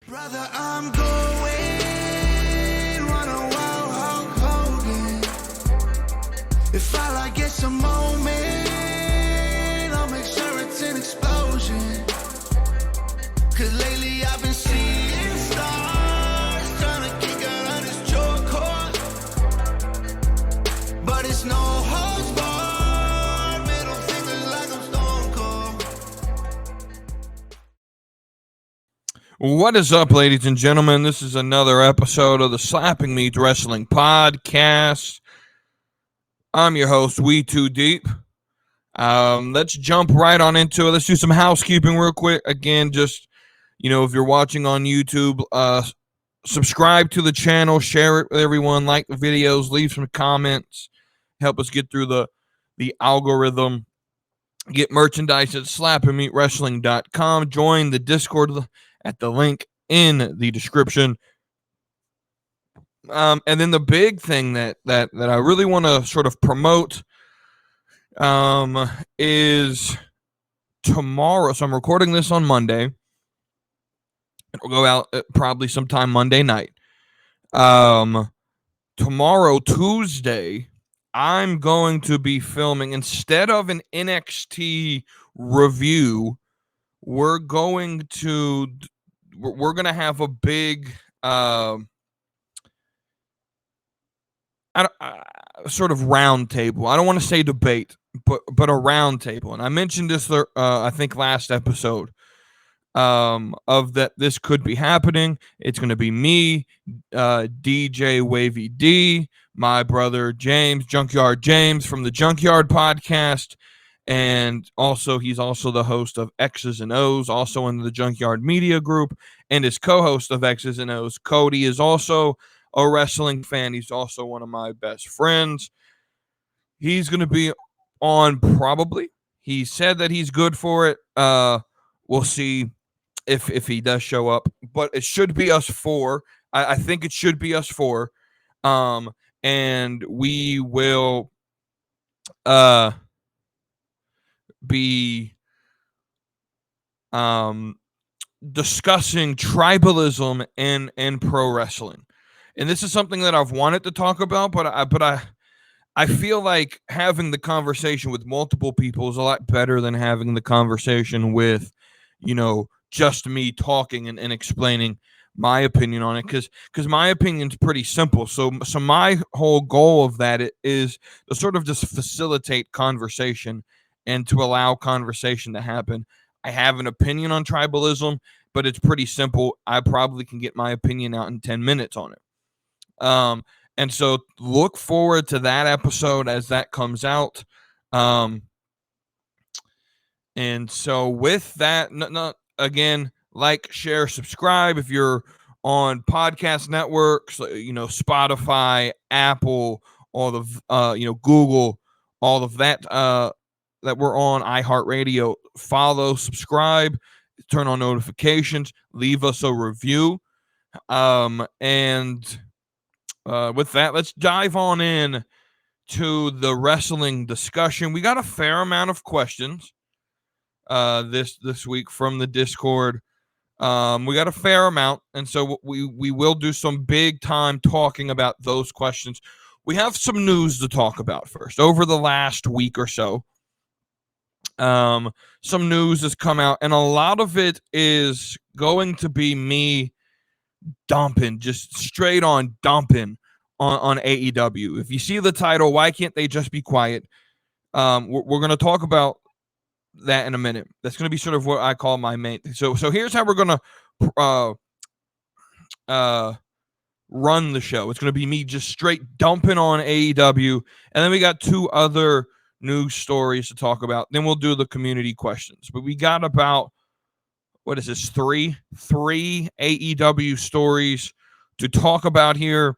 Brother, I'm going run a wild Hulk Hogan. If I like get some moment, I'll make sure it's an explosion. Cause lately I've been seeing stars, trying to kick out on this joy cord. But it's no holds barred, middle fingers like I'm Stone Cold. What is up, ladies and gentlemen? This is another episode of the Slapping Meat Wrestling Podcast. I'm your host, We Too Deep. Let's jump right on into it. Let's do some housekeeping real quick. Again, just, if you're watching on YouTube, subscribe to the channel, share it with everyone, like the videos, leave some comments, help us get through the algorithm. Get merchandise at slappingmeatwrestling.com. Join the Discord at the link in the description. And then the big thing that I really want to sort of promote is tomorrow. So I'm recording this on Monday. It'll go out probably sometime Monday night. Tomorrow, Tuesday, I'm going to be filming, instead of an NXT review, we're going to have a big sort of round table. I don't want to say debate, but a round table. And I mentioned this, I think, last episode, of that this could be happening. It's going to be me, DJ Wavy D, my brother James, Junkyard James from the Junkyard Podcast, and he's also the host of X's and O's, also in the Junkyard Media Group, and is co-host of X's and O's. Cody is also a wrestling fan. He's also one of my best friends. He's going to be on probably. He said that he's good for it. We'll see if he does show up, but it should be us four. I think it should be us four. And we will be discussing tribalism and pro wrestling. And this is something that I've wanted to talk about, but I feel like having the conversation with multiple people is a lot better than having the conversation with, just me talking and explaining my opinion on it, because my opinion's pretty simple. So my whole goal of that is to sort of just facilitate conversation and to allow conversation to happen. I have an opinion on tribalism, but it's pretty simple. I probably can get my opinion out in 10 minutes on it. And so look forward to that episode as that comes out. And so with that, again, like, share, subscribe if you're on podcast networks, Spotify, Apple, all of Google, all of that that we're on, iHeartRadio. Follow, subscribe, turn on notifications, leave us a review. And with that, let's dive on in to the wrestling discussion. We got a fair amount of questions this week from the Discord. We got a fair amount, and so we will do some big time talking about those questions. We have some news to talk about first. Over the last week or so, some news has come out, and a lot of it is going to be me dumping, just straight on dumping on AEW. If you see the title, why can't they just be quiet? We're going to talk about that in a minute. That's going to be sort of what I call my main thing. So here's how we're going to run the show. It's going to be me just straight dumping on AEW, and then we got two other news stories to talk about. Then we'll do the community questions. But we got about, what is this, three AEW stories to talk about here,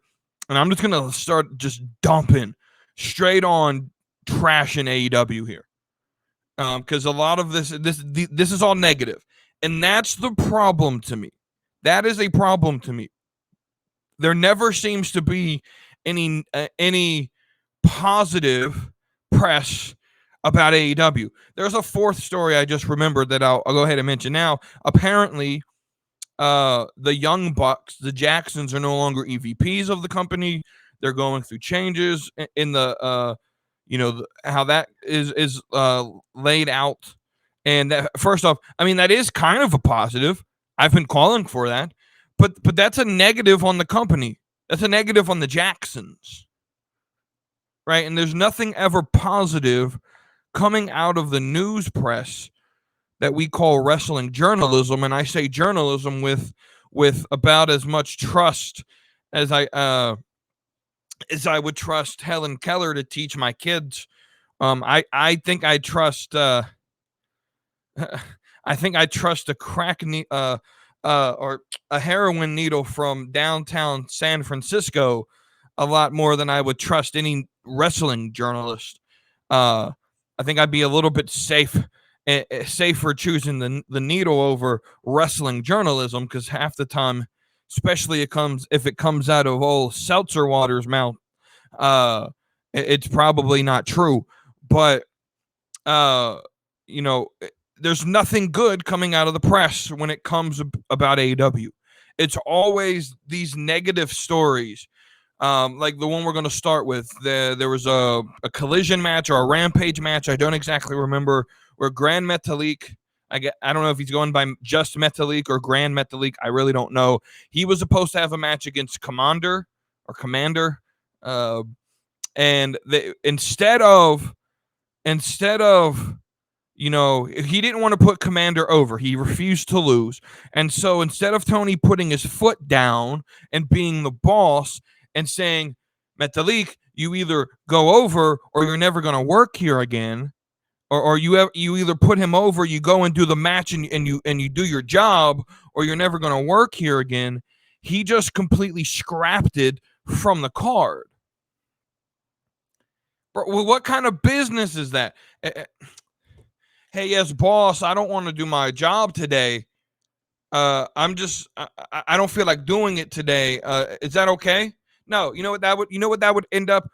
and I'm just going to start just dumping straight on, trashing AEW here. Because a lot of this is all negative, and that's the problem to me. That is a problem to me. There never seems to be any positive press about AEW. There's a fourth story I just remembered that I'll go ahead and mention now. Apparently, the Young Bucks, the Jacksons, are no longer EVPs of the company. They're going through changes in the how that is laid out. And that, first off, I mean, that is kind of a positive. I've been calling for that, but that's a negative on the company. That's a negative on the Jacksons, right? And there's nothing ever positive coming out of the news press that we call wrestling journalism, and I say journalism with about as much trust as I would trust Helen Keller to teach my kids. I think I trust I think I trust a or a heroin needle from downtown San Francisco a lot more than I would trust any wrestling journalist. I think I'd be a little bit safer choosing the needle over wrestling journalism, because half the time, especially if it comes out of old Seltzer Water's mouth, it's probably not true. But you know, there's nothing good coming out of the press when it comes about AEW. It's always these negative stories. Like the one we're going to start with. There was a collision match or a rampage match, I don't exactly remember, where Grand Metalik, I don't know if he's going by just Metalik or Grand Metalik, I really don't know. He was supposed to have a match against Commander, and instead of he didn't want to put Commander over. He refused to lose. And so instead of Tony putting his foot down and being the boss and saying, Metalik, you either go over or you're never going to work here again, or you either put him over, you go and do the match and you do your job, or you're never going to work here again, he just completely scrapped it from the card. Bro, what kind of business is that? Hey, yes, boss, I don't want to do my job today. I don't feel like doing it today. Is that okay? No, you know what that would end up?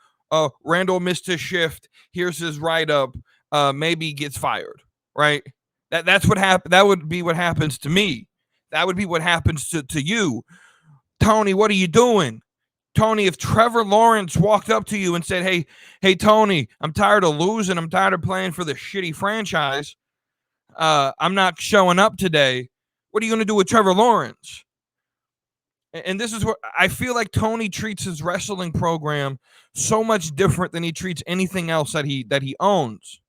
Randall missed his shift. Here's his write-up. Maybe he gets fired, right? That's what happened. That would be what happens to me. That would be what happens to you. Tony, what are you doing? Tony, if Trevor Lawrence walked up to you and said, hey, Tony, I'm tired of losing. I'm tired of playing for this shitty franchise. I'm not showing up today. What are you going to do with Trevor Lawrence? And this is where I feel like Tony treats his wrestling program so much different than he treats anything else that he owns.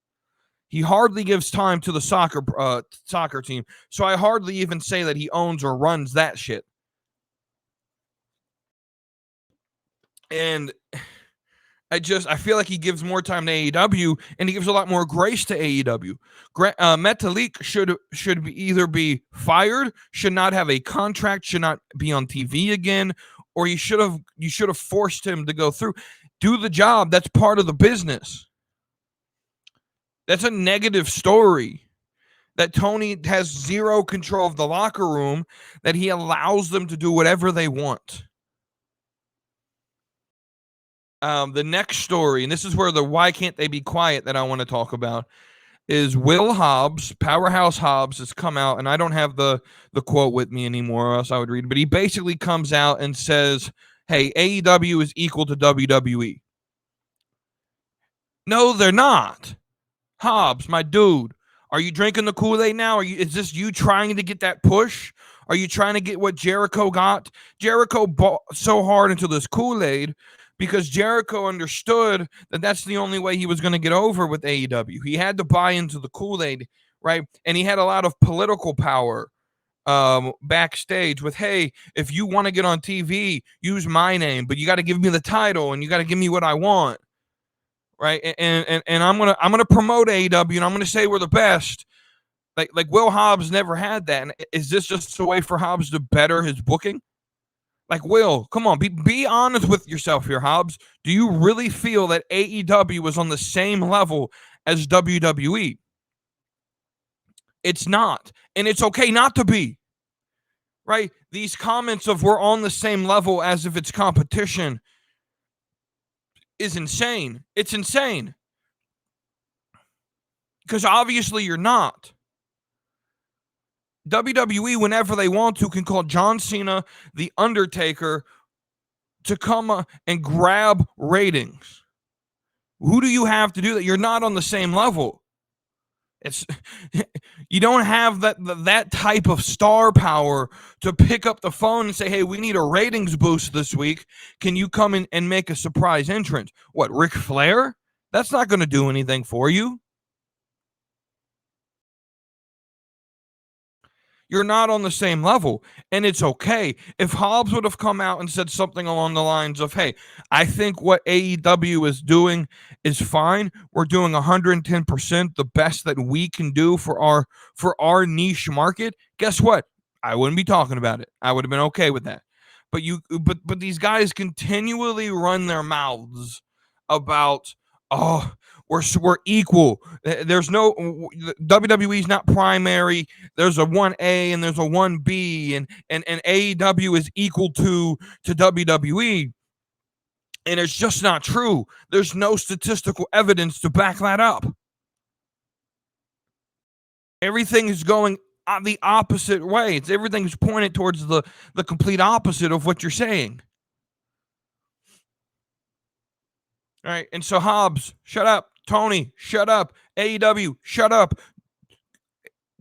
He hardly gives time to the soccer team. So I hardly even say that he owns or runs that shit. And I feel like he gives more time to AEW, and he gives a lot more grace to AEW. Metalik should either be fired, should not have a contract, should not be on TV again, or you should have forced him to go through. Do the job. That's part of the business. That's a negative story. That Tony has zero control of the locker room, that he allows them to do whatever they want. The next story, and this is where the why can't they be quiet that I want to talk about, is Will Hobbs, Powerhouse Hobbs, has come out, and I don't have the quote with me anymore, or else I would read it, but he basically comes out and says, hey, AEW is equal to WWE. No, they're not. Hobbs, my dude, are you drinking the Kool-Aid now? Is this you trying to get that push? Are you trying to get what Jericho got? Jericho bought so hard into this Kool-Aid because Jericho understood that that's the only way he was going to get over with AEW. He had to buy into the Kool-Aid, right? And he had a lot of political power backstage with, hey, if you want to get on TV, use my name, but you got to give me the title and you got to give me what I want, right? And I'm gonna promote AEW and I'm gonna say we're the best. Like Will Hobbs never had that. And is this just a way for Hobbs to better his booking? Like, Will, come on, be honest with yourself here, Hobbs. Do you really feel that AEW was on the same level as WWE? It's not. And it's okay not to be. Right? These comments of we're on the same level as if it's competition is insane. It's insane. Because obviously you're not. WWE, whenever they want to, can call John Cena, The Undertaker, to come and grab ratings. Who do you have to do that? You're not on the same level. It's you don't have that type of star power to pick up the phone and say, "Hey, we need a ratings boost this week. Can you come in and make a surprise entrance?" What, Ric Flair? That's not going to do anything for you. You're not on the same level, and it's okay. If Hobbs would have come out and said something along the lines of, "Hey, I think what AEW is doing is fine. We're doing 110% the best that we can do for our niche market." Guess what? I wouldn't be talking about it. I would have been okay with that. But these guys continually run their mouths about, "Oh, we're equal. There's no WWE's not primary. There's a 1A and there's a 1B, and AEW is equal to WWE." And it's just not true. There's no statistical evidence to back that up. Everything is going the opposite way. Everything's pointed towards the complete opposite of what you're saying. All right. And so Hobbs, shut up. Tony, shut up. AEW, shut up.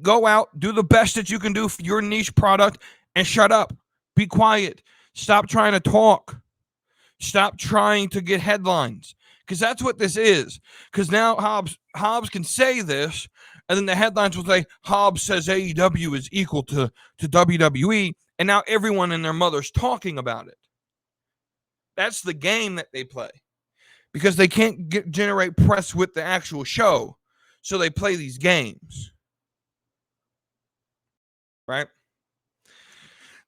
Go out, do the best that you can do for your niche product, and shut up. Be quiet. Stop trying to talk. Stop trying to get headlines, because that's what this is. Because now Hobbs can say this, and then the headlines will say, "Hobbs says AEW is equal to WWE," and now everyone and their mother's talking about it. That's the game that they play, because they can't generate press with the actual show, so they play these games. Right?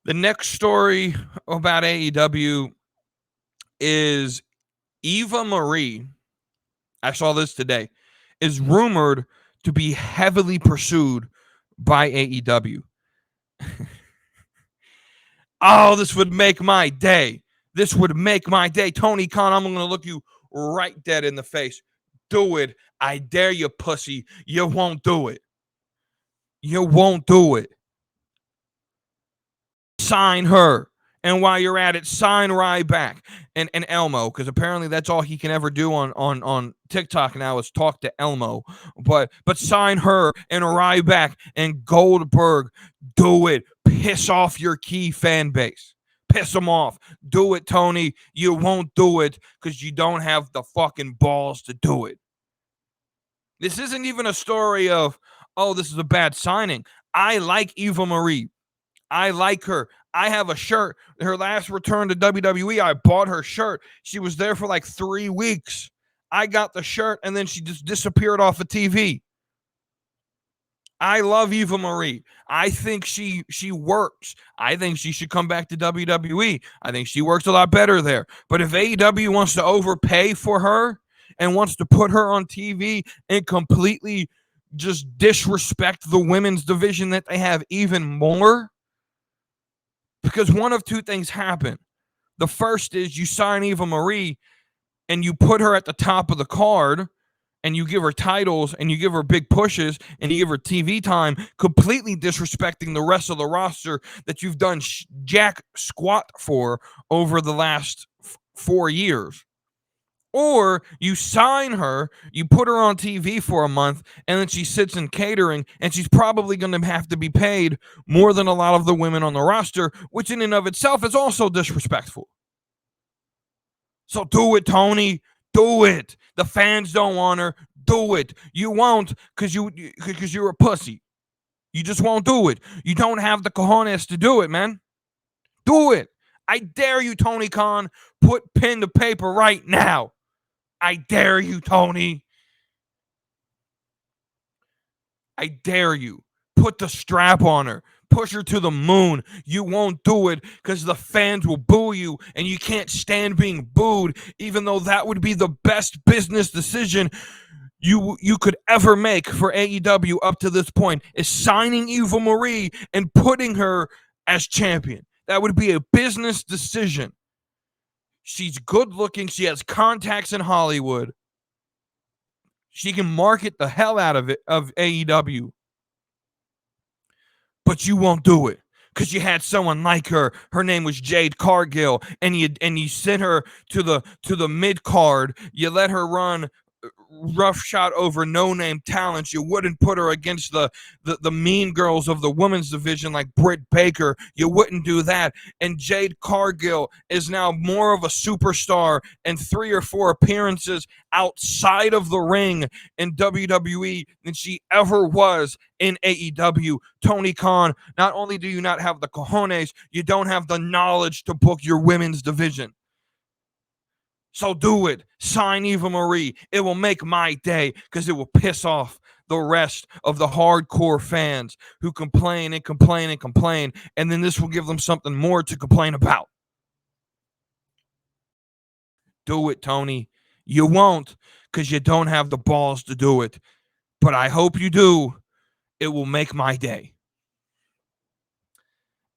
The next story about AEW is Eva Marie. I saw this today. Is rumored to be heavily pursued by AEW. Oh, this would make my day. This would make my day. Tony Khan, I'm going to look you right dead in the face. Do it. I dare you, pussy. You won't do it. You won't do it. Sign her. And while you're at it, sign Ryback and Elmo, because apparently that's all he can ever do on TikTok now is talk to Elmo. But sign her and Ryback and Goldberg. Do it. Piss off your key fan base. Piss them off. Do it, Tony. You won't do it because you don't have the fucking balls to do it. This isn't even a story of, "Oh, this is a bad signing." I like Eva Marie. I like her. I have a shirt. Her last return to WWE, I bought her shirt. She was there for like 3 weeks. I got the shirt, and then she just disappeared off of TV. I love Eva Marie. I think she works. I think she should come back to WWE. I think she works a lot better there. But if AEW wants to overpay for her and wants to put her on TV and completely just disrespect the women's division that they have even more, because one of two things happen. The first is you sign Eva Marie and you put her at the top of the card and you give her titles and you give her big pushes and you give her TV time, completely disrespecting the rest of the roster that you've done jack squat for over the last 4 years. Or you sign her, you put her on TV for a month, and then she sits in catering, and she's probably going to have to be paid more than a lot of the women on the roster, which in and of itself is also disrespectful. So do it, Tony. Do it. The fans don't want her. Do it. You won't because you're a pussy. You just won't do it. You don't have the cojones to do it, man. Do it. I dare you, Tony Khan. Put pen to paper right now. I dare you, Tony. I dare you. Put the strap on her. Push her to the moon. You won't do it because the fans will boo you and you can't stand being booed, even though that would be the best business decision you could ever make for AEW up to this point, is signing Eva Marie and putting her as champion. That would be a business decision. She's good looking. She has contacts in Hollywood. She can market the hell out of AEW. but you won't do it because you had someone like her. Her name was Jade Cargill, and you sent her to the mid card. You let her run roughshod over no-name talents. You wouldn't put her against the mean girls of the women's division like Britt Baker. You wouldn't do that. And Jade Cargill is now more of a superstar and 3 or 4 appearances outside of the ring in WWE than she ever was in AEW. Tony Khan, not only do you not have the cojones, you don't have the knowledge to book your women's division. So do it. Sign Eva Marie. It will make my day because it will piss off the rest of the hardcore fans who complain and complain and complain. And then this will give them something more to complain about. Do it, Tony. You won't because you don't have the balls to do it. But I hope you do. It will make my day.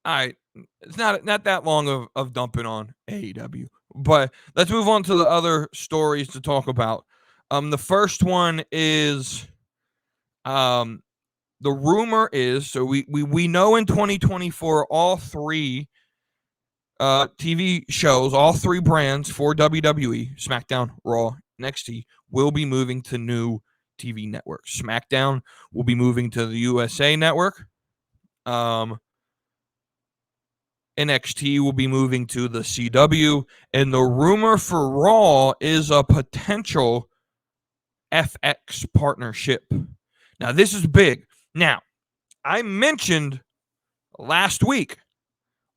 All right. It's not that long of dumping on AEW. But let's move on to the other stories to talk about. The first one is the rumor is, so we know in 2024 all 3 TV shows, all 3 brands for WWE, SmackDown, Raw, NXT, will be moving to new TV networks. SmackDown will be moving to the USA Network. NXT will be moving to the CW, and the rumor for Raw is a potential FX partnership. Now, this is big. Now, I mentioned last week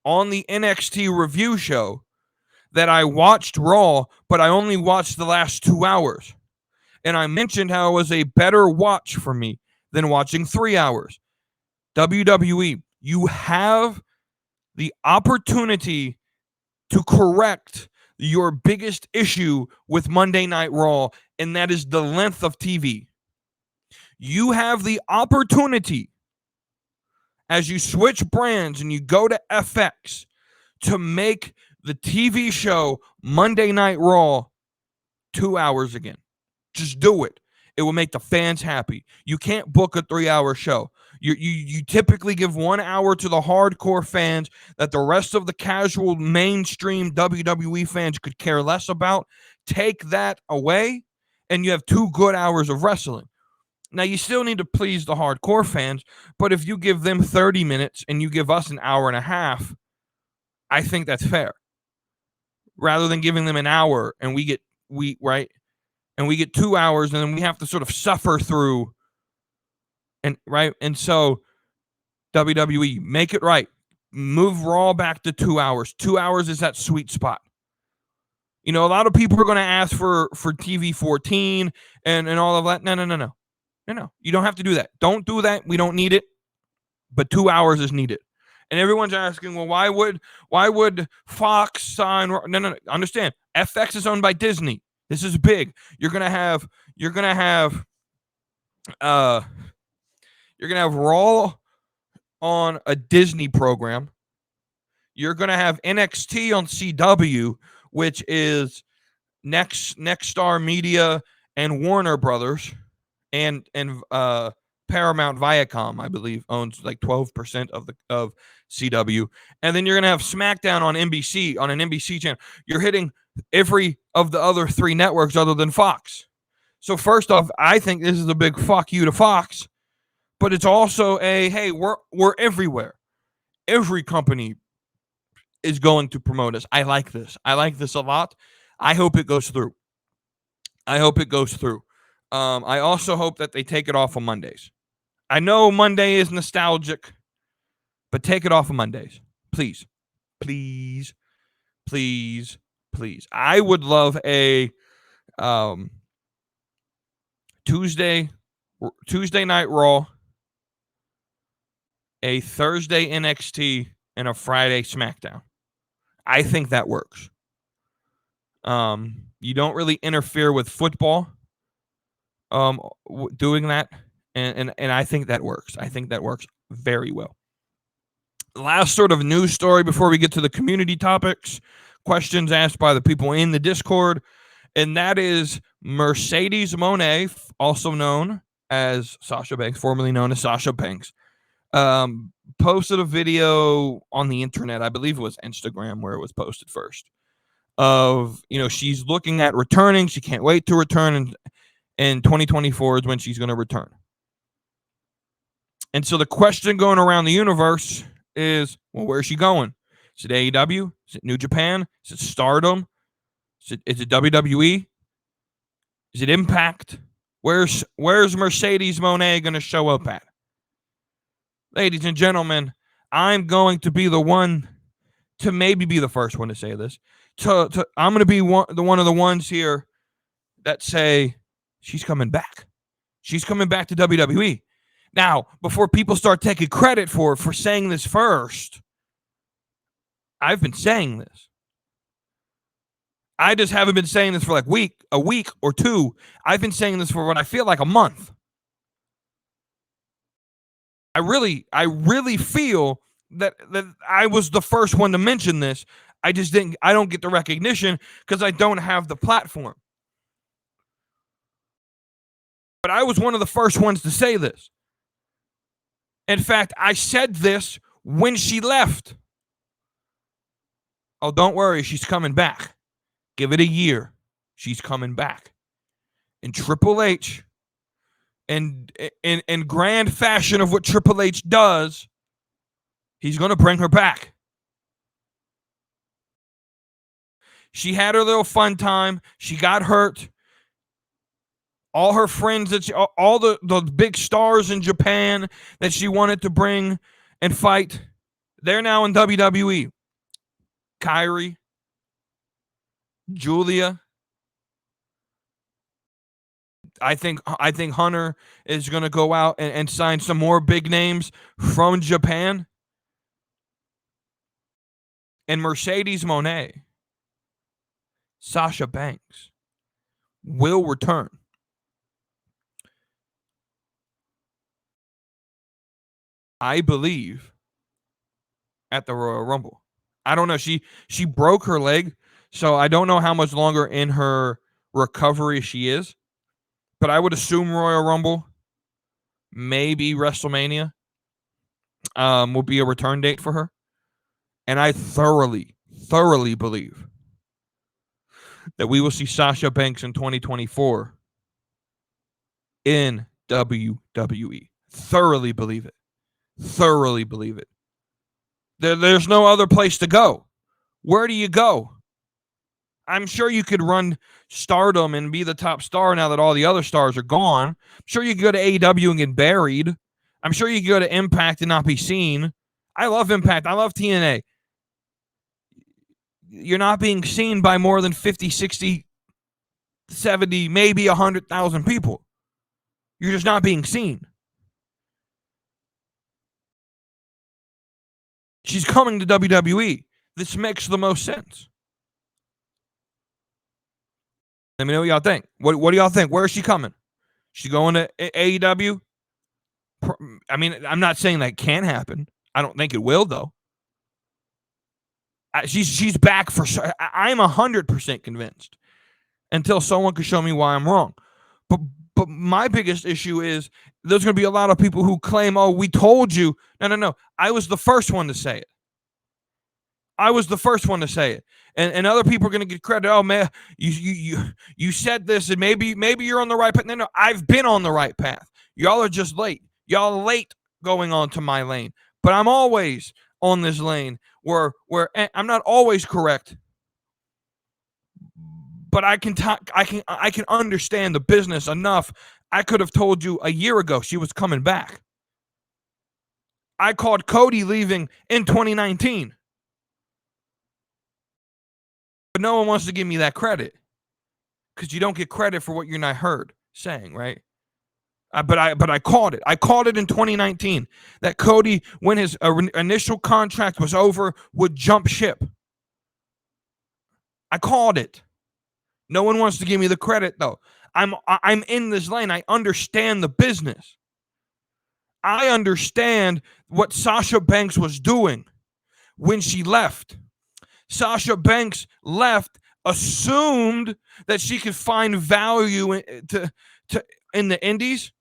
on the NXT review show that I watched Raw, but I only watched the last 2 hours. And I mentioned how it was a better watch for me than watching 3 hours. WWE, you have the opportunity to correct your biggest issue with Monday Night Raw, and that is the length of TV. You have the opportunity, as you switch brands and you go to FX, to make the TV show Monday Night Raw 2 hours again. Just do it. It will make the fans happy. You can't book a 3-hour show. You typically give 1 hour to the hardcore fans that the rest of the casual mainstream WWE fans could care less about. Take that away, and you have 2 good hours of wrestling. Now, you still need to please the hardcore fans, but if you give them 30 minutes and you give us an hour and a half, I think that's fair. Rather than giving them an hour and we get 2 hours and then we have to sort of suffer through. And so WWE, make it right. Move Raw back to 2 hours. 2 hours is that sweet spot. You know, a lot of people are going to ask for TV 14 and all of that. No. You don't have to do that. Don't do that. We don't need it. But 2 hours is needed. And everyone's asking, well, why would Fox sign? No. Understand. FX is owned by Disney. This is big. You're gonna have Raw on a Disney program. You're gonna have NXT on CW, which is Next Star Media and Warner Brothers, and Paramount Viacom, I believe, owns like 12% of CW. And then you're gonna have SmackDown on NBC, on an NBC channel. You're hitting every of the other 3 networks other than Fox. So first off, I think this is a big fuck you to Fox, but it's also a, hey, we're everywhere. Every company is going to promote us. I like this. I like this a lot. I hope it goes through. I also hope that they take it off on Mondays. I know Monday is nostalgic, but take it off on Mondays. Please. I would love a Tuesday Night Raw, a Thursday NXT, and a Friday SmackDown. I think that works. You don't really interfere with football doing that, and I think that works. I think that works very well. Last sort of news story before we get to the community topics, questions asked by the people in the Discord, and that is Mercedes Moné, also known as Sasha Banks, formerly known as Sasha Banks. posted a video on the internet. I believe it was Instagram where it was posted first. Of, she's looking at returning. She can't wait to return, and 2024 is when she's going to return. And so the question going around the universe is, well, where's she going? Is it AEW? Is it New Japan? Is it Stardom? Is it WWE? Is it Impact? Where's Mercedes Moné going to show up at? Ladies and gentlemen, I'm going to be the one to maybe be the first one to say this. I'm going to be one of the ones here that say she's coming back. She's coming back to WWE. Now, before people start taking credit for saying this first, I've been saying this. I just haven't been saying this for like a week or two. I've been saying this for what I feel like a month. I really feel that I was the first one to mention this. I don't get the recognition because I don't have the platform. But I was one of the first ones to say this. In fact, I said this when she left. Oh, don't worry, she's coming back. Give it a year. She's coming back. And Triple H, and in grand fashion of what Triple H does, he's going to bring her back. She had her little fun time. She got hurt. All her friends, all the big stars in Japan that she wanted to bring and fight, they're now in WWE. Kyrie, Julia. I think Hunter is going to go out and sign some more big names from Japan. And Mercedes Moné, Sasha Banks will return. I believe at the Royal Rumble. I don't know. She broke her leg, so I don't know how much longer in her recovery she is. But I would assume Royal Rumble, maybe WrestleMania, will be a return date for her. And I thoroughly believe that we will see Sasha Banks in 2024 in WWE. Thoroughly believe it. Thoroughly believe it. There's no other place to go. Where do you go? I'm sure you could run Stardom and be the top star now that all the other stars are gone. I'm sure you could go to AEW and get buried. I'm sure you could go to Impact and not be seen. I love Impact. I love TNA. You're not being seen by more than 50, 60, 70, maybe 100,000 people. You're just not being seen. She's coming to WWE. This makes the most sense. Let me know what y'all think. What do y'all think? Where is she coming? She going to AEW? I mean, I'm not saying that can't happen. I don't think it will, though. She's back for sure. I'm 100% convinced until someone can show me why I'm wrong. But my biggest issue is there's going to be a lot of people who claim, oh, we told you. No. I was the first one to say it. I was the first one to say it. And other people are going to get credit. Oh, man, you said this, and maybe you're on the right path. No, I've been on the right path. Y'all are just late. Y'all are late going on to my lane. But I'm always on this lane where I'm not always correct. But I can understand the business enough. I could have told you a year ago she was coming back. I called Cody leaving in 2019. But no one wants to give me that credit because you don't get credit for what you're not heard saying, right? But I called it. I called it in 2019 that Cody, when his initial contract was over, would jump ship. I called it. No one wants to give me the credit, though. I'm in this lane. I understand the business. I understand what Sasha Banks was doing when she left. Sasha Banks left, assumed that she could find value in the indies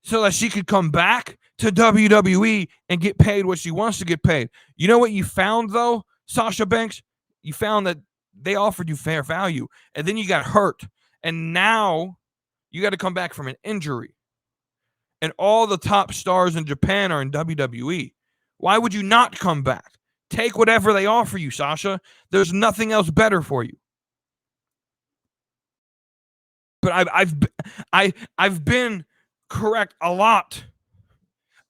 so that she could come back to WWE and get paid what she wants to get paid. You know what you found, though, Sasha Banks? You found that they offered you fair value, and then you got hurt, and now you got to come back from an injury. And all the top stars in Japan are in WWE. Why would you not come back? Take whatever they offer you, Sasha. There's nothing else better for you. But I've been correct a lot.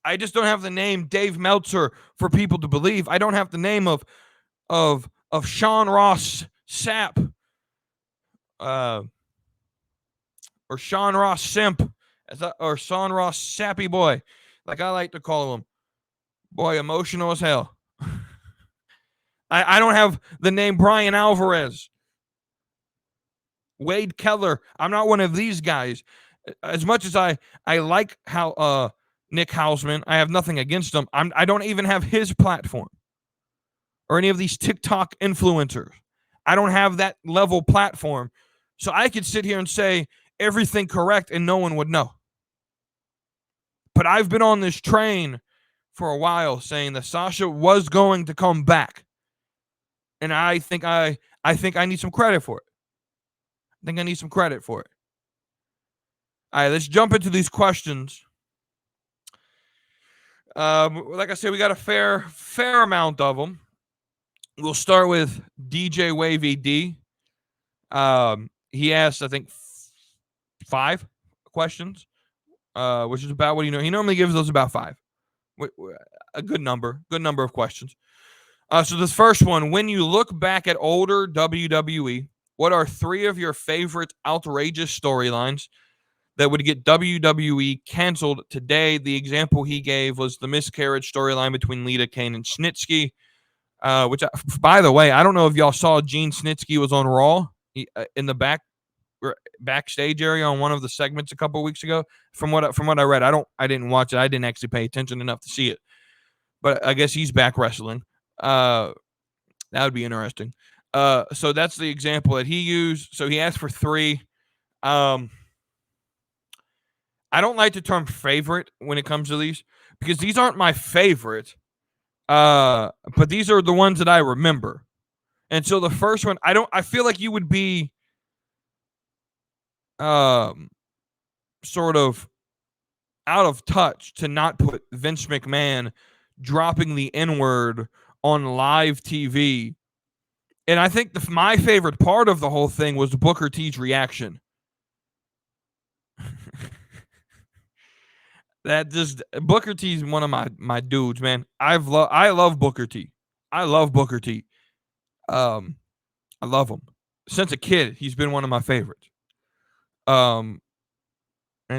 I just don't have the name Dave Meltzer for people to believe. I don't have the name of Sean Ross Sapp, or Sean Ross Simp, or Sean Ross Sappy Boy, like I like to call him. Boy, emotional as hell. I don't have the name Brian Alvarez, Wade Keller. I'm not one of these guys. As much as I like how Nick Hausman, I have nothing against him. I don't even have his platform or any of these TikTok influencers. I don't have that level platform. So I could sit here and say everything correct and no one would know. But I've been on this train for a while saying that Sasha was going to come back. And I think I need some credit for it. I think I need some credit for it. All right, let's jump into these questions. Like I said, we got a fair amount of them. We'll start with DJ Wavy D. He asked, I think, 5 questions, which is about what he normally gives those about 5. A good number of questions. So this first one, when you look back at older WWE, what are 3 of your favorite outrageous storylines that would get WWE canceled today? The example he gave was the miscarriage storyline between Lita, Kane, and Snitsky, which, by the way, I don't know if y'all saw Gene Snitsky was on Raw in the backstage area on one of the segments a couple of weeks ago. From what I read, I didn't watch it. I didn't actually pay attention enough to see it, but I guess he's back wrestling. That would be interesting. So that's the example that he used. So he asked for 3. I don't like the term favorite when it comes to these because these aren't my favorite. But these are the ones that I remember. And so the first one, I feel like you would be sort of out of touch to not put Vince McMahon dropping the N-word on live TV. And I think my favorite part of the whole thing was Booker T's reaction. Booker T's one of my dudes, man. I love Booker T. I love Booker T. I love him. Since a kid, he's been one of my favorites. And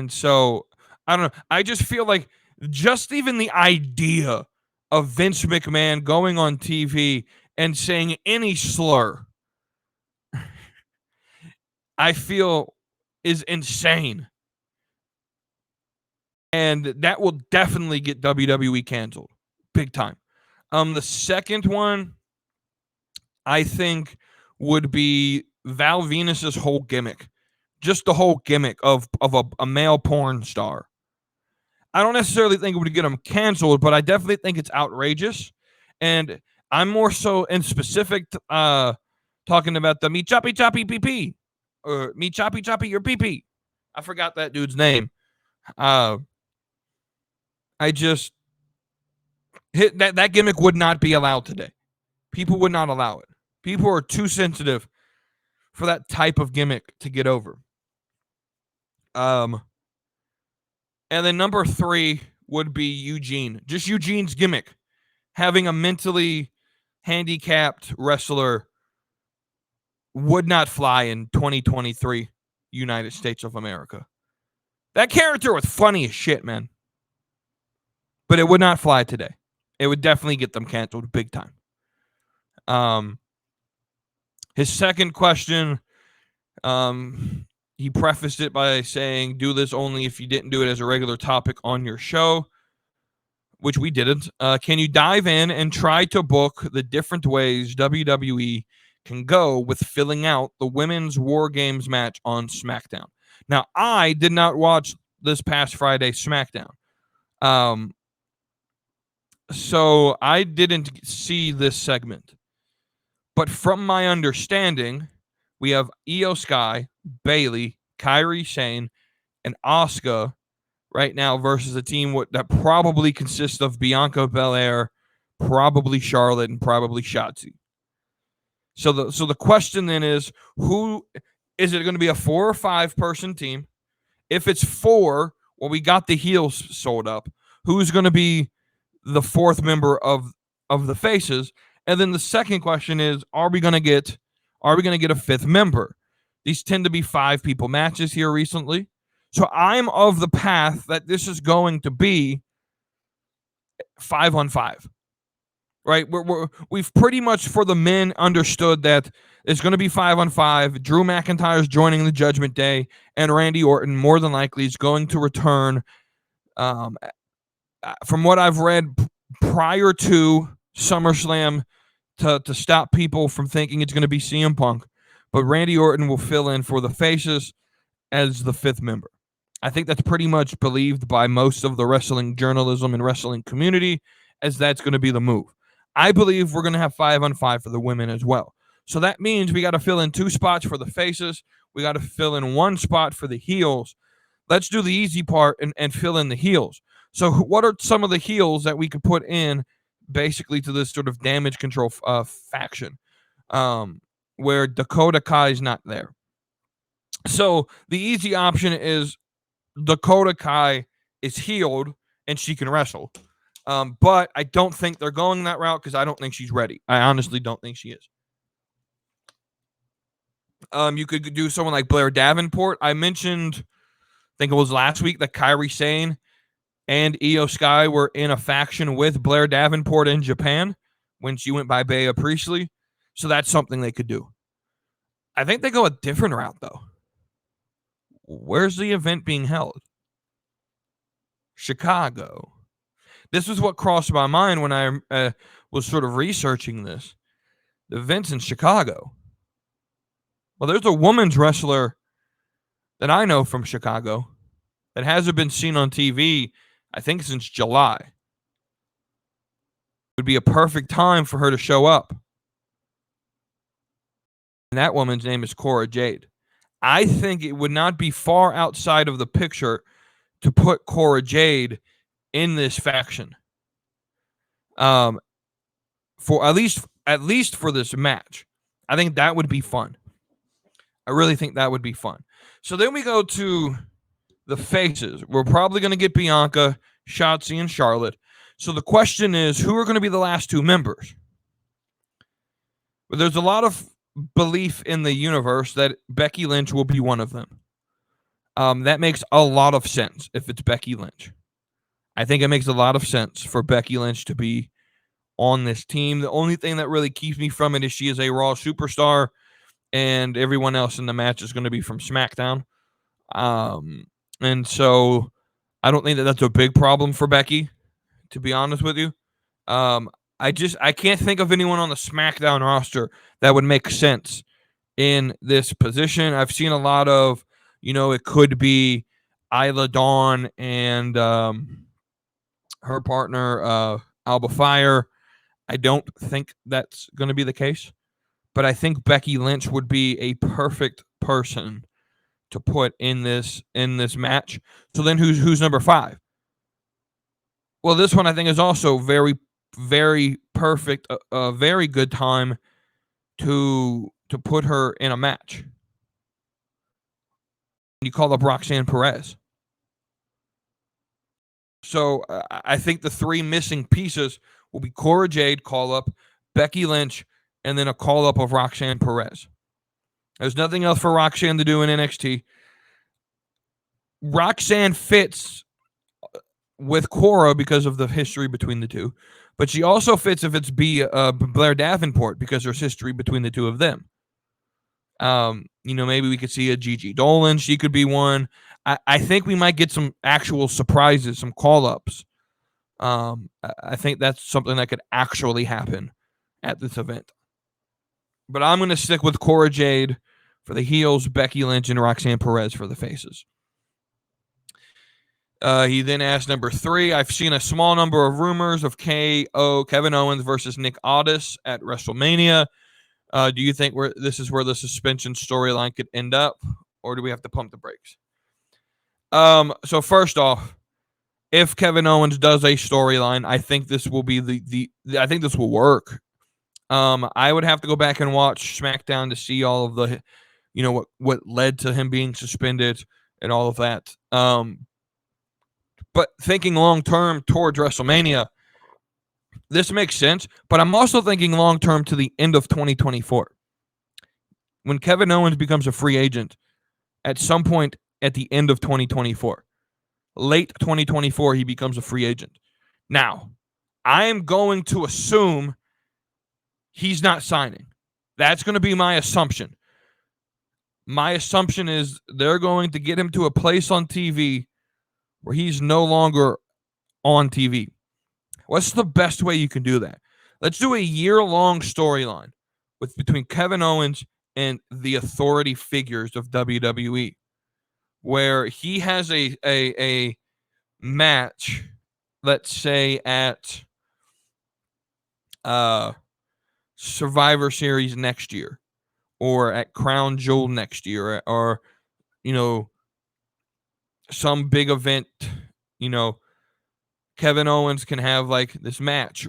so I don't know. I just feel like just even the idea of Vince McMahon going on TV and saying any slur, I feel is insane. And that will definitely get WWE canceled. Big time. The second one, I think, would be Val Venus's whole gimmick. Just the whole gimmick of a male porn star. I don't necessarily think it would get him canceled, but I definitely think it's outrageous. And I'm more so in specific talking about the me choppy choppy PP. Or me choppy choppy your PP. I forgot that dude's name. I just hit that gimmick would not be allowed today. People would not allow it. People are too sensitive for that type of gimmick to get over. And then number 3 would be Eugene. Just Eugene's gimmick. Having a mentally handicapped wrestler would not fly in 2023 United States of America. That character was funny as shit, man. But it would not fly today. It would definitely get them canceled big time. His second question, he prefaced it by saying, do this only if you didn't do it as a regular topic on your show, which we didn't. Can you dive in and try to book the different ways WWE can go with filling out the women's War Games match on SmackDown? Now, I did not watch this past Friday SmackDown. So I didn't see this segment, but from my understanding, we have Io Sky, Bailey, Kairi Sane, and Asuka right now versus a team that probably consists of Bianca Belair, probably Charlotte, and probably Shotzi. So the question then is, who is it going to be, a 4 or 5 person team? If it's 4, well, we got the heels sold up. Who's going to be the 4th member of the faces? And then the second question is, are we going to get a 5th member? These tend to be 5 people matches here recently. So I'm of the path that this is going to be 5 on 5. Right? We've pretty much, for the men, understood that it's going to be 5 on 5. Drew McIntyre's joining the Judgment Day, and Randy Orton more than likely is going to return. From what I've read prior to SummerSlam, to stop people from thinking it's going to be CM Punk, but Randy Orton will fill in for the faces as the 5th member. I think that's pretty much believed by most of the wrestling journalism and wrestling community, as that's going to be the move. I believe we're going to have 5 on 5 for the women as well. So that means we got to fill in 2 spots for the faces. We got to fill in 1 spot for the heels. Let's do the easy part and fill in the heels. So what are some of the heels that we could put in basically to this sort of damage control faction where Dakota Kai is not there? So the easy option is Dakota Kai is healed and she can wrestle. But I don't think they're going that route because I don't think she's ready. I honestly don't think she is. You could do someone like Blair Davenport. I mentioned, I think it was last week, that Kairi Sane and Io Sky were in a faction with Blair Davenport in Japan when she went by Bea Priestley. So that's something they could do. I think they go a different route, though. Where's the event being held? Chicago. This was what crossed my mind when I was sort of researching this. The event's in Chicago. Well, there's a women's wrestler that I know from Chicago that hasn't been seen on TV, I think, since July. It would be a perfect time for her to show up. And that woman's name is Cora Jade. I think it would not be far outside of the picture to put Cora Jade in this faction. For at least for this match. I think that would be fun. I really think that would be fun. So then we go to the faces. We're probably going to get Bianca, Shotzi, and Charlotte. So the question is, who are going to be the last 2 members? But there's a lot of belief in the universe that Becky Lynch will be one of them. That makes a lot of sense if it's Becky Lynch. I think it makes a lot of sense for Becky Lynch to be on this team. The only thing that really keeps me from it is she is a Raw superstar, and everyone else in the match is going to be from SmackDown. And so I don't think that that's a big problem for Becky, to be honest with you. I can't think of anyone on the SmackDown roster that would make sense in this position. I've seen a lot of, it could be Isla Dawn and her partner, Alba Fire. I don't think that's going to be the case, but I think Becky Lynch would be a perfect person to put in this match. So then who's number 5? Well, this one I think is also very, very perfect, a very good time to put her in a match. You call up Roxanne Perez. So I think the 3 missing pieces will be Cora Jade call up, Becky Lynch, and then a call up of Roxanne Perez. There's nothing else for Roxanne to do in NXT. Roxanne fits with Cora because of the history between the two, but she also fits if it's Blair Davenport because there's history between the two of them. Maybe we could see a Gigi Dolan. She could be one. I think we might get some actual surprises, some call-ups. I think that's something that could actually happen at this event. But I'm going to stick with Cora Jade for the heels, Becky Lynch, and Roxanne Perez for the faces. He then asked number 3, I've seen a small number of rumors of Kevin Owens versus Nick Aldis at WrestleMania. Do you think this is where the suspension storyline could end up, or do we have to pump the brakes? So first off, if Kevin Owens does a storyline, I think this will be I think this will work. I would have to go back and watch SmackDown to see all of the, what led to him being suspended and all of that. But thinking long term towards WrestleMania, this makes sense. But I'm also thinking long term to the end of 2024. When Kevin Owens becomes a free agent at some point at the end of 2024, late 2024, he becomes a free agent. Now, I'm going to assume he's not signing. That's going to be my assumption. My assumption is they're going to get him to a place on TV where he's no longer on TV. What's the best way you can do that? Let's do a year-long storyline between Kevin Owens and the authority figures of WWE, where he has a match, let's say at Survivor Series next year, or at Crown Jewel next year, or some big event. Kevin Owens can have like this match,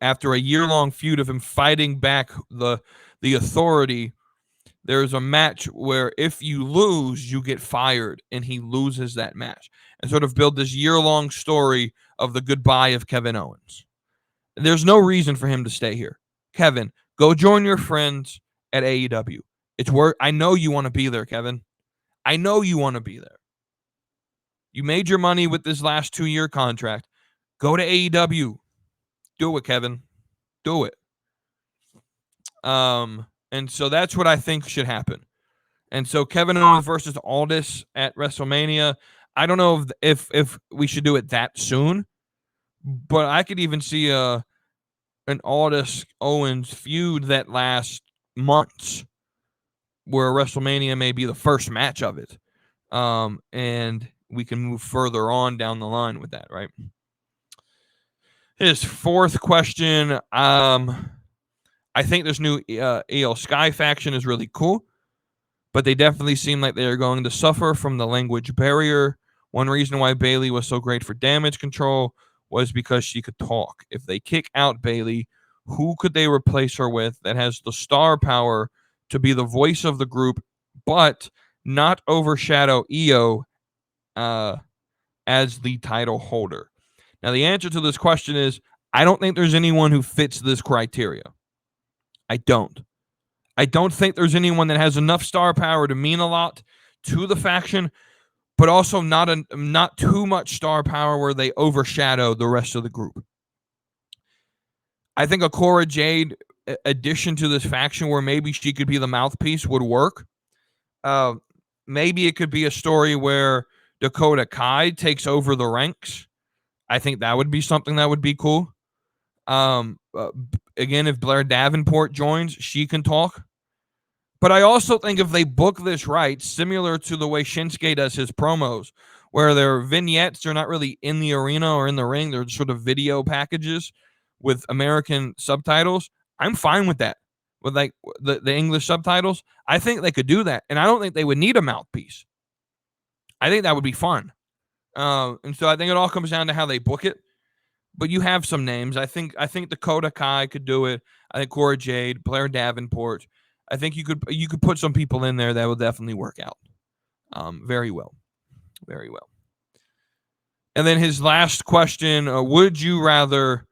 after a year-long feud of him fighting back the authority. There's a match where if you lose, you get fired, and he loses that match, and sort of build this year-long story of the goodbye of Kevin Owens. There's no reason for him to stay here. Kevin, go join your friends at AEW. It's where I know you want to be there, Kevin. I know you want to be there. You made your money with this last 2-year contract. Go to AEW. Do it, Kevin. Do it. And so that's what I think should happen. And so Kevin Owens versus Aldis at WrestleMania. I don't know if we should do it that soon, but I could even see an Aldis Owens feud that lasts months, where WrestleMania may be the first match of it. And we can move further on down the line with that, right? His fourth question, I think this new AL Sky faction is really cool, but they definitely seem like they are going to suffer from the language barrier. One reason why Bayley was so great for Damage Control was because she could talk. If they kick out Bayley, who could they replace her with that has the star power to be the voice of the group, but not overshadow Io as the title holder? Now, the answer to this question is I don't think there's anyone who fits this criteria. I don't think there's anyone that has enough star power to mean a lot to the faction, but also not too much star power where they overshadow the rest of the group. I think a Cora Jade addition to this faction where maybe she could be the mouthpiece would work. Maybe it could be a story where Dakota Kai takes over the ranks. I think that would be something that would be cool. Again, if Blair Davenport joins, she can talk. But I also think if they book this right, similar to the way Shinsuke does his promos, where their vignettes are not really in the arena or in the ring, they're sort of video packages with American subtitles, I'm fine with that. With like the English subtitles, I think they could do that. And I don't think they would need a mouthpiece. I think that would be fun. And so I think it all comes down to how they book it. But you have some names. I think Dakota Kai could do it. I think Cora Jade, Blair Davenport. I think you could put some people in there that will definitely work out very well. Very well. And then his last question, would you rather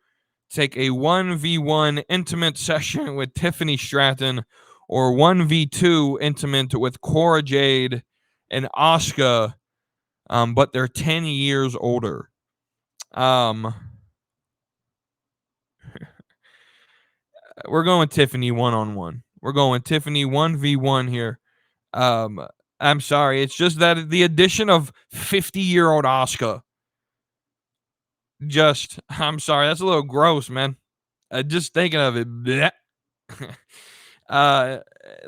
take a 1v1 intimate session with Tiffany Stratton or 1v2 intimate with Cora Jade and Asuka, but they're 10 years older? We're going Tiffany one-on-one. We're going Tiffany 1v1 here. I'm sorry. It's just that the addition of 50-year-old Asuka. I'm sorry. That's a little gross, man. Just thinking of it.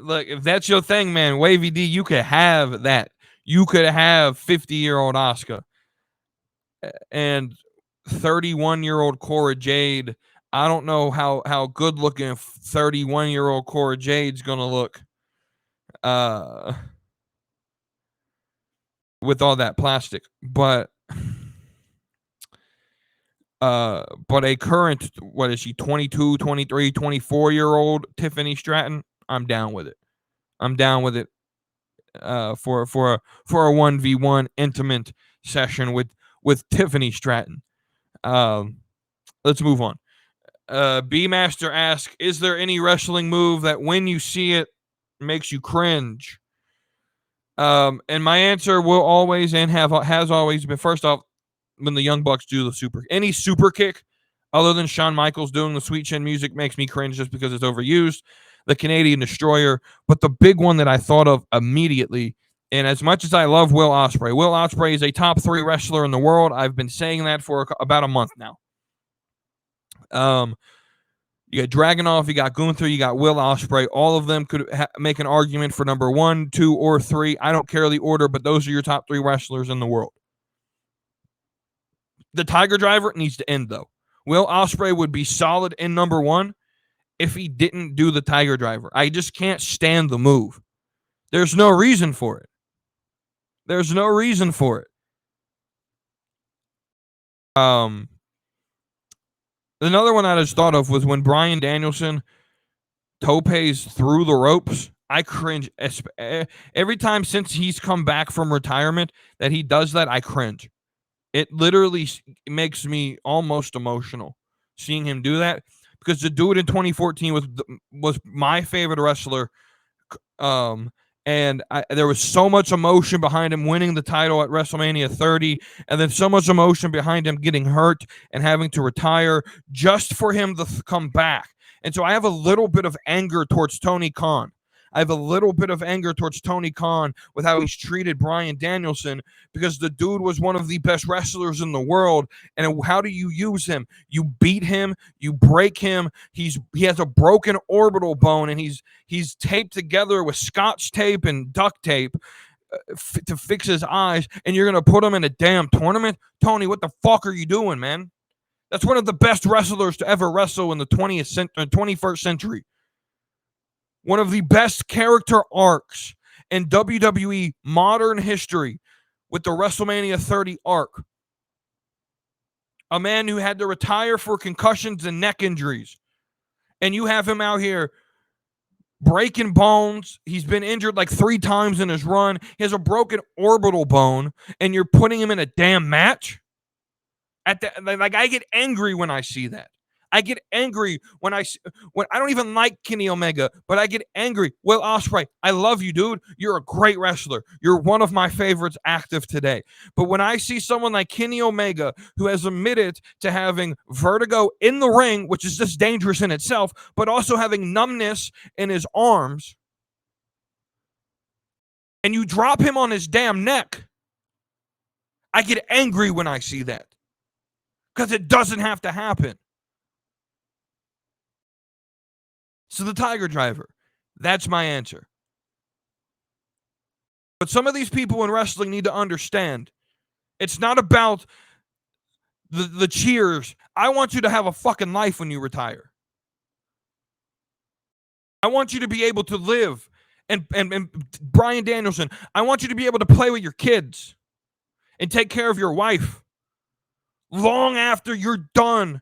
Look, if that's your thing, man, Wavy D, you could have that. You could have 50-year-old Asuka. and 31-year-old Cora Jade. I don't know how good looking 31-year-old Cora Jade's gonna look with all that plastic, but a current, what is she, 22, 23, 24-year-old Tiffany Stratton, I'm down with it. I'm down with it for a 1v1 intimate session with Tiffany Stratton. Let's move on. B Master asks, is there any wrestling move that when you see it makes you cringe? And my answer will always and has always been, first off, when the Young Bucks do any super kick other than Shawn Michaels doing the Sweet Chin Music makes me cringe just because it's overused. The Canadian Destroyer, but the big one that I thought of immediately, and as much as I love Will Ospreay is a top 3 wrestler in the world. I've been saying that for about a month now. You got Dragunov, you got Gunther, you got Will Ospreay. All of them could make an argument for number 1, 2, or 3. I don't care the order, but those are your top 3 wrestlers in the world. The Tiger Driver needs to end, though. Will Ospreay would be solid in number 1 if he didn't do the Tiger Driver. I just can't stand the move. There's no reason for it. There's no reason for it. Another one I just thought of was when Bryan Danielson topes through the ropes. I cringe every time since he's come back from retirement that he does that. I cringe. It literally makes me almost emotional seeing him do that, because to do it in 2014 was my favorite wrestler. And there was so much emotion behind him winning the title at WrestleMania 30, and then so much emotion behind him getting hurt and having to retire just for him to come back. And so I have a little bit of anger towards Tony Khan. I have a little bit of anger towards Tony Khan with how he's treated Bryan Danielson, because the dude was one of the best wrestlers in the world. And how do you use him? You beat him, you break him. He has a broken orbital bone, and he's taped together with Scotch tape and duct tape to fix his eyes, and you're going to put him in a damn tournament? Tony, what the fuck are you doing, man? That's one of the best wrestlers to ever wrestle in the 21st century. One of the best character arcs in WWE modern history with the WrestleMania 30 arc. A man who had to retire for concussions and neck injuries. And you have him out here breaking bones. He's been injured like 3 times in his run. He has a broken orbital bone, and you're putting him in a damn match? I get angry when I see that. I get angry when I don't even like Kenny Omega, but I get angry. Will Ospreay, I love you, dude. You're a great wrestler. You're one of my favorites active today. But when I see someone like Kenny Omega, who has admitted to having vertigo in the ring, which is just dangerous in itself, but also having numbness in his arms, and you drop him on his damn neck, I get angry when I see that, because it doesn't have to happen. So the Tiger Driver, that's my answer. But some of these people in wrestling need to understand, it's not about the cheers. I want you to have a fucking life when you retire. I want you to be able to live. And Bryan Danielson, I want you to be able to play with your kids and take care of your wife long after you're done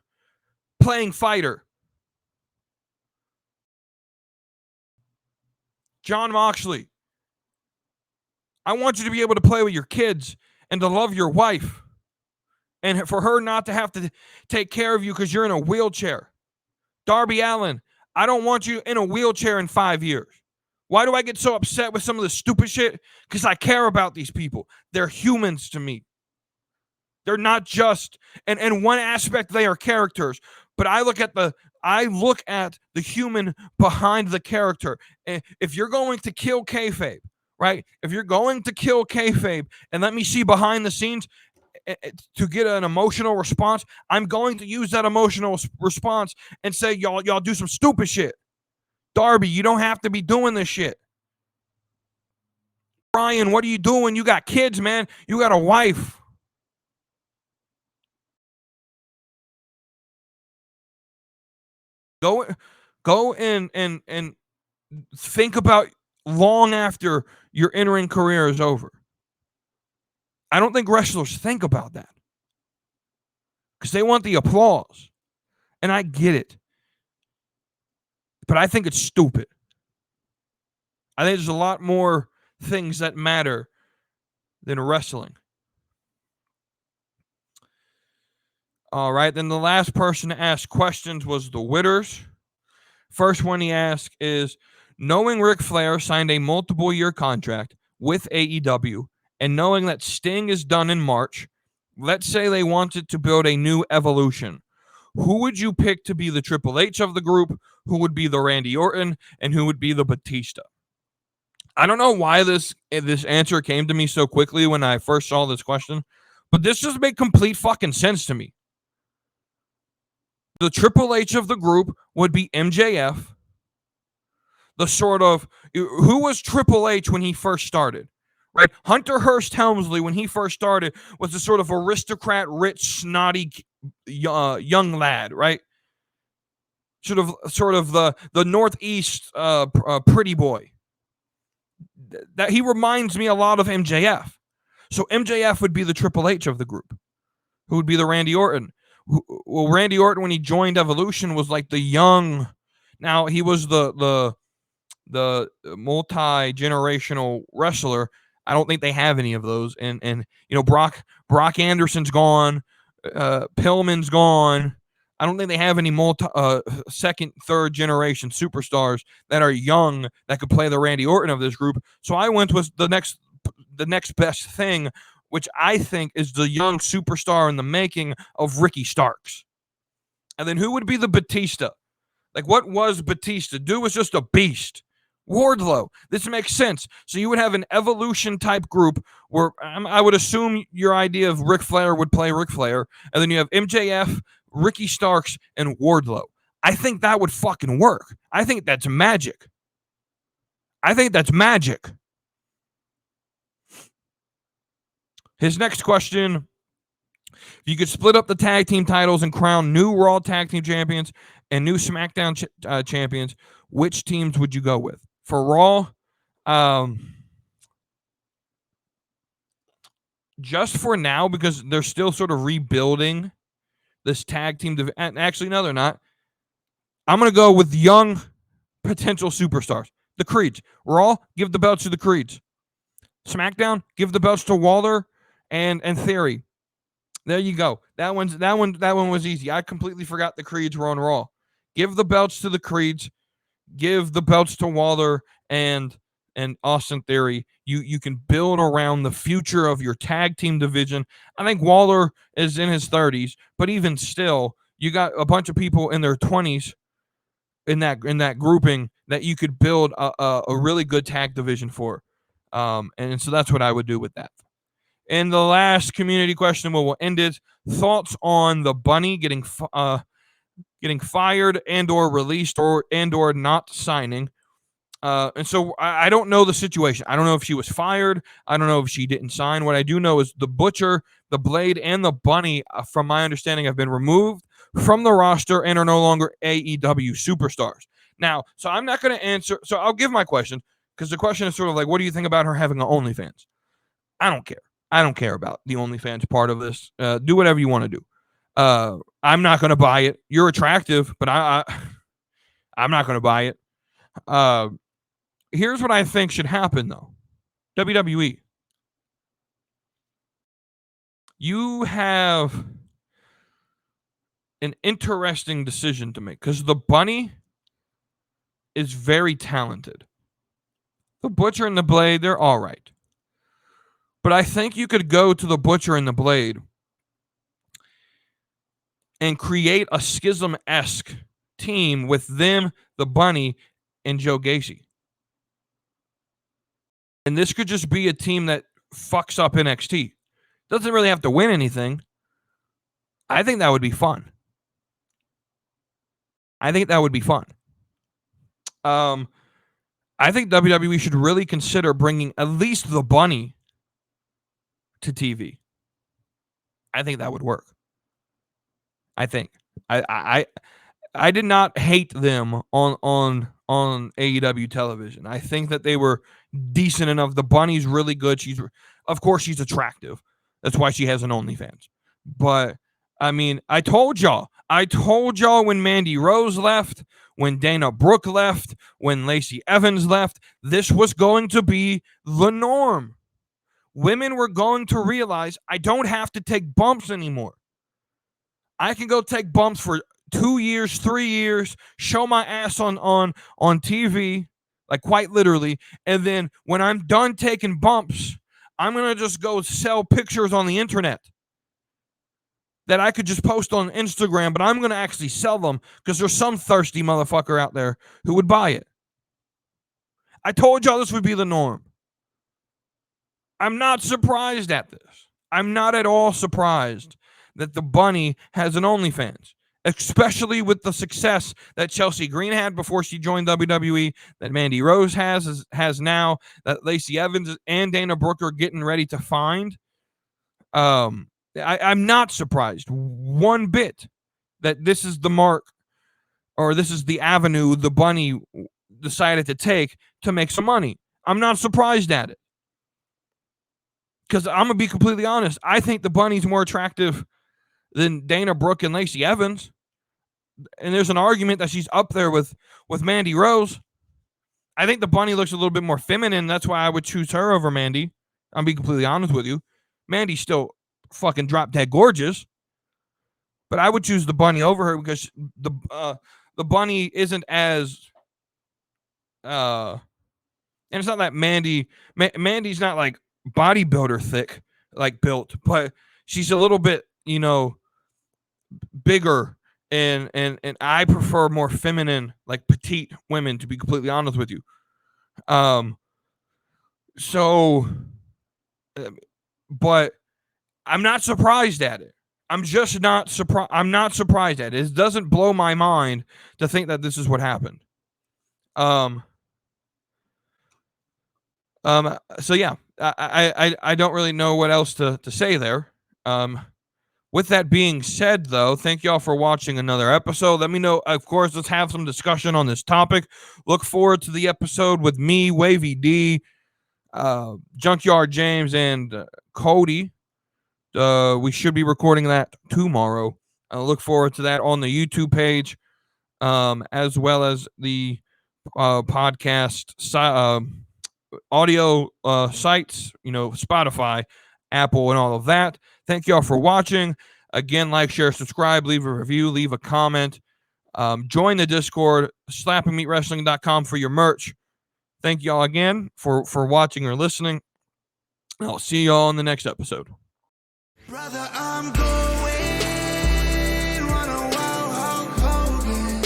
playing fighter. Jon Moxley, I want you to be able to play with your kids and to love your wife, and for her not to have to take care of you because you're in a wheelchair. Darby Allin, I don't want you in a wheelchair in 5 years. Why do I get so upset with some of the stupid shit? Because I care about these people. They're humans to me. They're not just, and one aspect they are characters, but I look at the human behind the character. If you're going to kill kayfabe, right? If you're going to kill kayfabe and let me see behind the scenes to get an emotional response, I'm going to use that emotional response and say, y'all do some stupid shit. Darby, you don't have to be doing this shit. Brian, what are you doing? You got kids, man. You got a wife. Go go and think about long after your in-ring career is over. I don't think wrestlers think about that because they want the applause. And I get it. But I think it's stupid. I think there's a lot more things that matter than wrestling. All right. Then the last person to ask questions was the Witters. First one he asked is, knowing Ric Flair signed a multiple year contract with AEW and knowing that Sting is done in March, let's say they wanted to build a new Evolution. Who would you pick to be the Triple H of the group? Who would be the Randy Orton? And who would be the Batista? I don't know why this answer came to me so quickly when I first saw this question, but this just made complete fucking sense to me. The Triple H of the group would be MJF. The sort of, who was Triple H when he first started? Right? Hunter Hearst Helmsley, when he first started, was a sort of aristocrat, rich, snotty young lad, right? Sort of the Northeast pretty boy. That he reminds me a lot of MJF. So MJF would be the Triple H of the group. Who would be the Randy Orton? Well, Randy Orton, when he joined Evolution, was like the young. Now he was the multi-generational wrestler. I don't think they have any of those. And Brock Anderson's gone. Pillman's gone. I don't think they have any second, third generation superstars that are young that could play the Randy Orton of this group. So I went with the next best thing, which I think is the young superstar in the making of Ricky Starks. And then who would be the Batista? Like, what was Batista? Dude was just a beast. Wardlow. This makes sense. So you would have an Evolution type group where I would assume your idea of Ric Flair would play Ric Flair, and then you have MJF, Ricky Starks, and Wardlow. I think that would fucking work. I think that's magic. His next question: if you could split up the tag team titles and crown new Raw tag team champions and new SmackDown champions, which teams would you go with? For Raw, just for now, because they're still sort of rebuilding this tag team. Actually, no, they're not. I'm going to go with young potential superstars. The Creeds. Raw, give the belts to the Creeds. SmackDown, give the belts to Waller and Theory. There you go. That one was easy. I completely forgot the Creeds were on Raw. Give the belts to the Creeds. Give the belts to Waller and Austin Theory. You can build around the future of your tag team division. I think Waller is in his 30s, but even still, you got a bunch of people in their 20s in that grouping that you could build a really good tag division for. And so that's what I would do with that. And the last community question, we'll end it. Thoughts on the Bunny getting fired and or released and or not signing. And so I don't know the situation. I don't know if she was fired. I don't know if she didn't sign. What I do know is the Butcher, the Blade, and the Bunny, from my understanding, have been removed from the roster and are no longer AEW superstars. Now, so I'm not going to answer. So I'll give my question, because the question is sort of like, what do you think about her having an OnlyFans? I don't care. I don't care about the OnlyFans part of this. Do whatever you want to do. I'm not going to buy it. You're attractive, but I'm not going to buy it. Here's what I think should happen, though. WWE. You have an interesting decision to make, because the Bunny is very talented. The Butcher and the Blade, they're all right. But I think you could go to the Butcher and the Blade and create a Schism-esque team with them, the Bunny, and Joe Gacy. And this could just be a team that fucks up NXT. Doesn't really have to win anything. I think that would be fun. I think WWE should really consider bringing at least the Bunny to TV. I think that would work. I think. I did not hate them on AEW television. I think that they were decent enough. The Bunny's really good. Of course, she's attractive. That's why she has an OnlyFans. But I mean, I told y'all when Mandy Rose left, when Dana Brooke left, when Lacey Evans left, this was going to be the norm. Women were going to realize I don't have to take bumps anymore. I can go take bumps for 2 years, 3 years, show my ass on TV, like quite literally, and then when I'm done taking bumps, I'm going to just go sell pictures on the internet that I could just post on Instagram, but I'm going to actually sell them because there's some thirsty motherfucker out there who would buy it. I told y'all this would be the norm. I'm not surprised at this. I'm not at all surprised that the Bunny has an OnlyFans, especially with the success that Chelsea Green had before she joined WWE, that Mandy Rose has now, that Lacey Evans and Dana Brooke are getting ready to find. I'm not surprised one bit that this is the mark, or this is the avenue the Bunny decided to take to make some money. I'm not surprised at it. Because I'm going to be completely honest, I think the Bunny's more attractive than Dana Brooke and Lacey Evans. And there's an argument that she's up there with Mandy Rose. I think the Bunny looks a little bit more feminine. That's why I would choose her over Mandy. I'll be completely honest with you. Mandy's still fucking drop dead gorgeous. But I would choose the Bunny over her because the Bunny isn't as... and it's not that Mandy's not like bodybuilder thick, like built, but she's a little bit, bigger, and I prefer more feminine, like petite women, to be completely honest with you. But I'm not surprised at it. I'm just not surprised. I'm not surprised at it. It doesn't blow my mind to think that this is what happened. So yeah, I don't really know what else to say there. With that being said, though, thank y'all for watching another episode. Let me know, of course, let's have some discussion on this topic. Look forward to the episode with me, Wavy D, Junkyard James, and Cody. We should be recording that tomorrow. I look forward to that on the YouTube page, as well as the podcast audio sites, Spotify, Apple, and all of that. Thank y'all for watching. Again, like, share, subscribe, leave a review, leave a comment. Join the Discord, slappingmeatwrestling.com for your merch. Thank y'all again for watching or listening. I'll see y'all in the next episode. Brother, I'm going run a wild Hulk Hogan.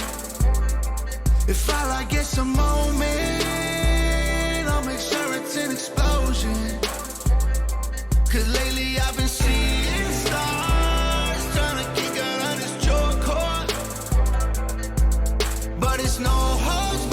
If all I get some moment, I'll make sure it's an explosion. Cause lately I've been seeing stars, trying to kick out of this jaw cord. But it's no holds